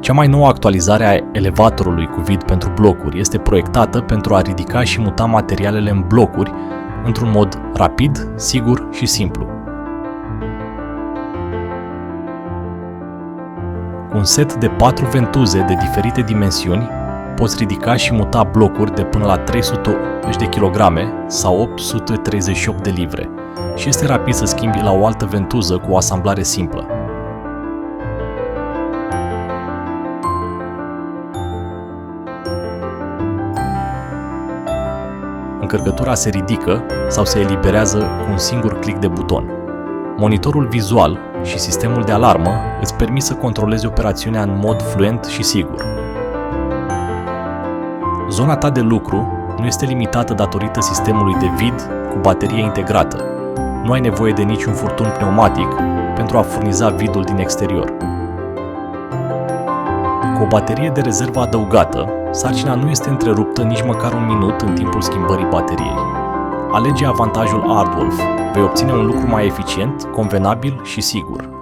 Cea mai nouă actualizare a elevatorului cu vid pentru blocuri este proiectată pentru a ridica și muta materialele în blocuri într-un mod rapid, sigur și simplu. Cu un set de 4 ventuze de diferite dimensiuni, poți ridica și muta blocuri de până la 380 de kg sau 838 de livre și este rapid să schimbi la o altă ventuză cu o asamblare simplă. Încărcătura se ridică sau se eliberează cu un singur click de buton. Monitorul vizual și sistemul de alarmă îți permit să controlezi operațiunea în mod fluent și sigur. Zona ta de lucru nu este limitată datorită sistemului de vid cu baterie integrată. Nu ai nevoie de niciun furtun pneumatic pentru a furniza vidul din exterior. Cu o baterie de rezervă adăugată, sarcina nu este întreruptă nici măcar un minut în timpul schimbării bateriei. Alege avantajul Aardwolf. Vei obține un lucru mai eficient, convenabil și sigur.